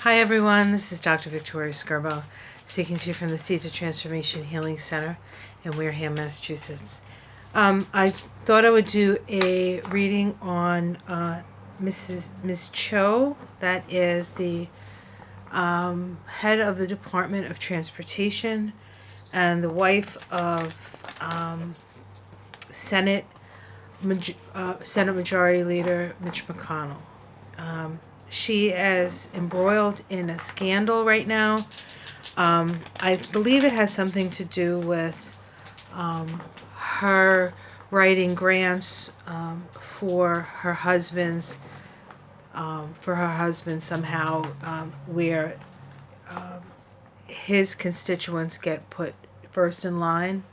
Hi everyone, this is Dr. Victoria Skirbo, speaking to you from the Seeds of Transformation Healing Center in Wareham, Massachusetts. I thought I would do a reading on Ms. Choa, that is the head of the Department of Transportation and the wife of Senate Majority Leader Mitch McConnell. She is embroiled in a scandal right now. I believe it has something to do with her writing grants for her husband's somehow, where his constituents get put first in line.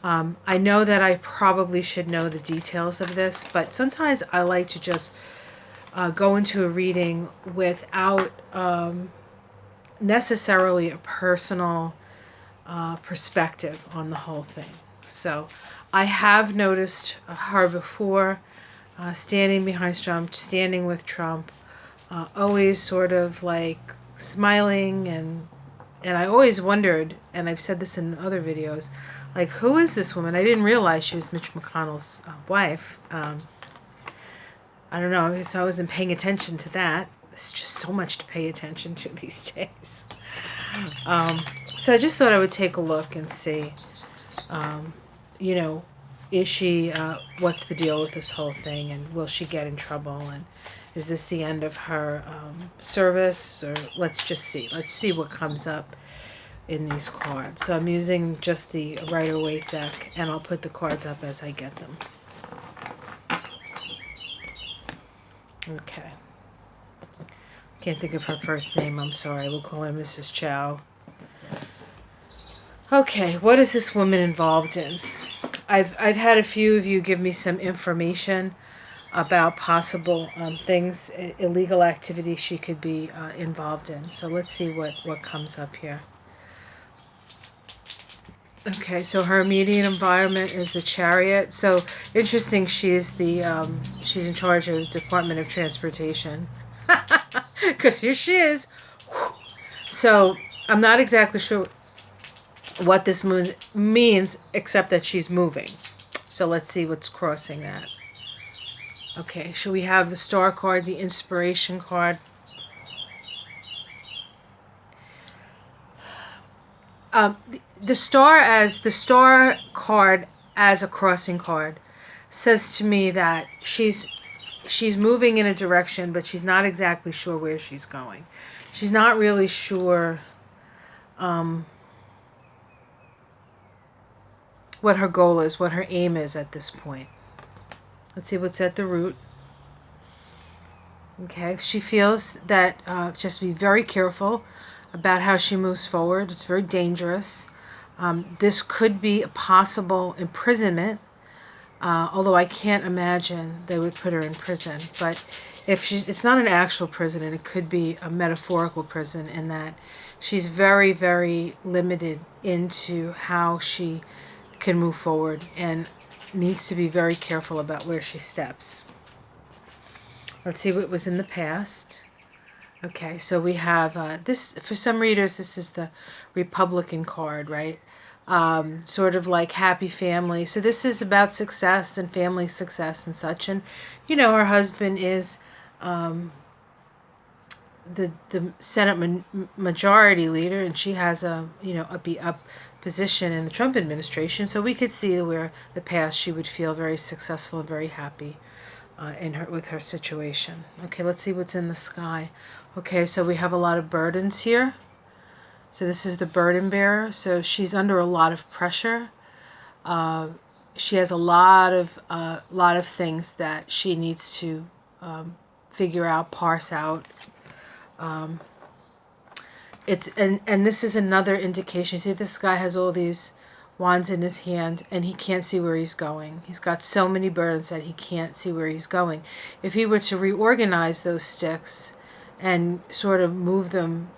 I know that I probably should know the details of this, but sometimes I like to just go into a reading without necessarily a personal perspective on the whole thing. So I have noticed her before, standing behind Trump, standing with Trump, always sort of like smiling, and I always wondered, and I've said this in other videos, like, who is this woman? I didn't realize she was Mitch McConnell's wife. I don't know, so I wasn't paying attention to that. There's just so much to pay attention to these days. So I just thought I would take a look and see, is she, what's the deal with this whole thing, and will she get in trouble, and is this the end of her service, or let's just see. Let's see what comes up in these cards. So I'm using just the Rider-Waite deck, and I'll put the cards up as I get them. Okay. Can't think of her first name, I'm sorry. We'll call her Mrs. Chao. Okay, what is this woman involved in? I've had a few of you give me some information about possible things, illegal activity she could be involved in. So let's see what comes up here. Okay, so her immediate environment is the Chariot. So interesting, she's in charge of the Department of Transportation. Because here she is. So I'm not exactly sure what this means, except that she's moving. So let's see what's crossing that. Okay, so we have the Star card, the Inspiration card. The Star card as a crossing card says to me that she's moving in a direction, but she's not exactly sure where she's going. She's not really sure what her goal is, what her aim is at this point. Let's see what's at the root. Okay, she feels that just be very careful about how she moves forward. It's very dangerous. This could be a possible imprisonment, although I can't imagine they would put her in prison. But if it's not an actual prison, and it could be a metaphorical prison, in that she's very, very limited into how she can move forward and needs to be very careful about where she steps. Let's see what was in the past. Okay, so we have this, for some readers, this is the Republican card, right? Sort of like happy family. So this is about success and family success and such. And, her husband is the Senate Majority Leader, and she has a position in the Trump administration. So we could see where the past she would feel very successful and very happy with her situation. Okay, let's see what's in the sky. Okay, so we have a lot of burdens here. So this is the burden bearer. So she's under a lot of pressure. She has a lot of things that she needs to figure out, parse out. And this is another indication. See, this guy has all these wands in his hand, and he can't see where he's going. He's got so many burdens that he can't see where he's going. If he were to reorganize those sticks and sort of move them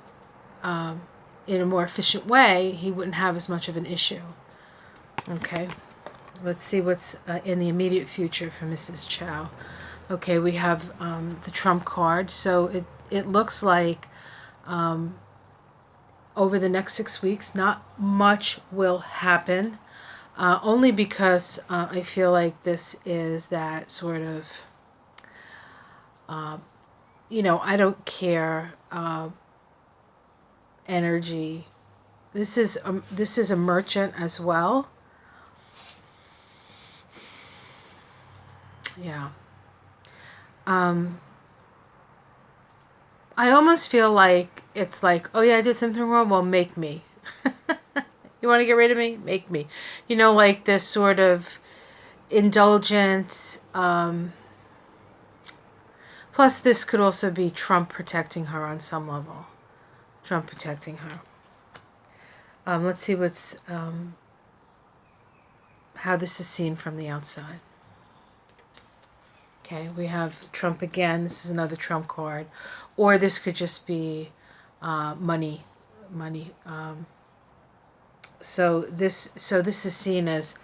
in a more efficient way, he wouldn't have as much of an issue. Okay, let's see what's in the immediate future for Mrs. Chao. Okay, we have the Trump card. So it looks like over the next 6 weeks. Not much will happen, only because I feel like this is that sort of, I don't care energy. This is a merchant as well. Yeah. I almost feel like it's like, oh yeah, I did something wrong. Well, make me. You want to get rid of me? Make me. Like this sort of indulgent. Plus, this could also be Trump protecting her on some level. Trump protecting her. Let's see how this is seen from the outside. Okay, we have Trump again. This is another Trump card. Or this could just be money. So this is seen as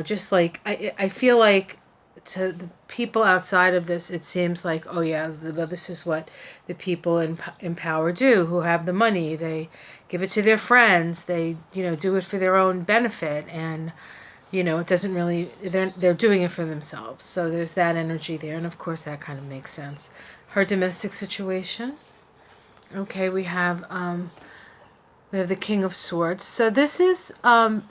just like, I feel like to the people outside of this, it seems like, oh yeah, this is what the people in power do, who have the money. They give it to their friends. They do it for their own benefit, and it doesn't really, they're doing it for themselves. So there's that energy there, and of course that kind of makes sense. Her domestic situation. Okay, we have the King of Swords. So this is a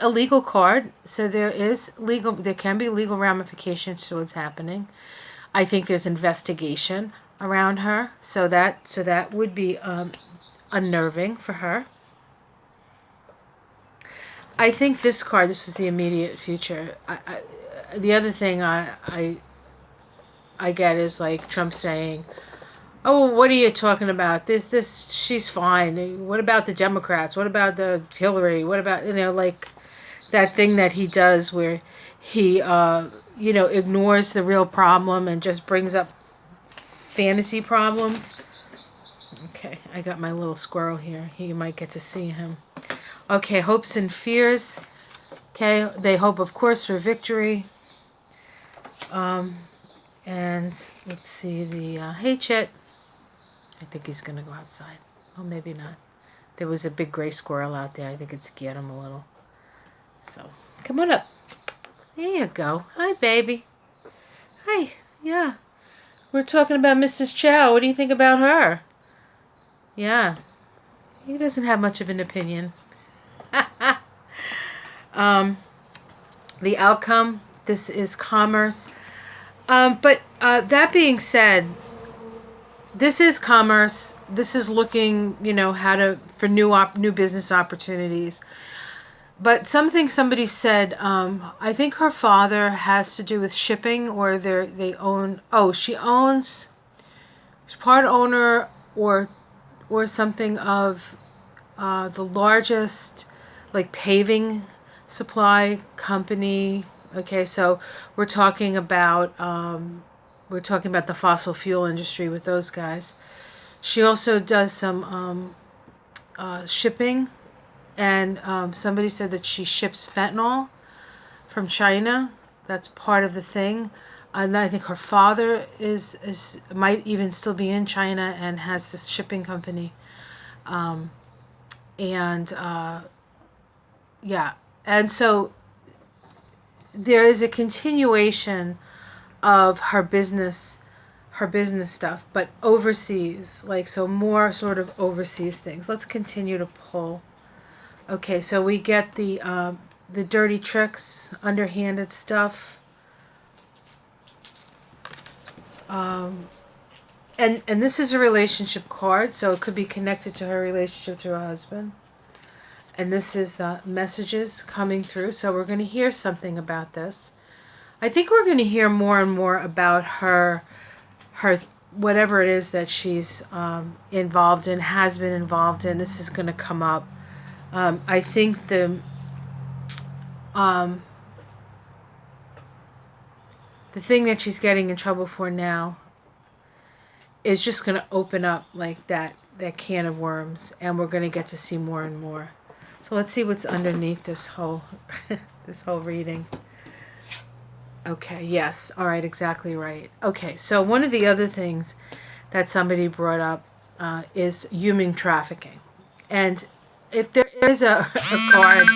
legal card. So there can be legal ramifications to what's happening. I think there's investigation around her. So that would be unnerving for her. I think this was the immediate future. The other thing I get is like Trump saying, oh, what are you talking about? She's fine. What about the Democrats? What about the Hillary? What about, like that thing that he does where he, ignores the real problem and just brings up fantasy problems. Okay, I got my little squirrel here. You might get to see him. Okay, hopes and fears. Okay, they hope, of course, for victory. And let's see the hey, Chet. I think he's going to go outside. Oh, maybe not. There was a big gray squirrel out there. I think it scared him a little. So, come on up. There you go. Hi, baby. Hi. Yeah. We're talking about Mrs. Chao. What do you think about her? Yeah. He doesn't have much of an opinion. The outcome. This is commerce. But that being said, this is commerce. This is looking, for new business opportunities. But somebody said, I think her father has to do with shipping, or they own. Oh, she's part owner or something of the largest paving supply company. Okay, so we're talking about the fossil fuel industry with those guys. She also does some shipping, and somebody said that she ships fentanyl from China. That's part of the thing. And I think her father might even still be in China and has this shipping company. And so there is a continuation of her business stuff, but overseas, so more sort of overseas things. Let's continue to pull. Okay, so we get the dirty tricks, underhanded stuff. And this is a relationship card, so it could be connected to her relationship to her husband. And this is the messages coming through, so we're going to hear something about this. I think we're going to hear more and more about her whatever it is that she's involved in, has been involved in. This is going to come up. I think the thing that she's getting in trouble for now is just going to open up that can of worms, and we're going to get to see more and more. So let's see what's underneath this whole reading. Okay, yes. All right, exactly right. Okay, so one of the other things that somebody brought up is human trafficking. And if there is a card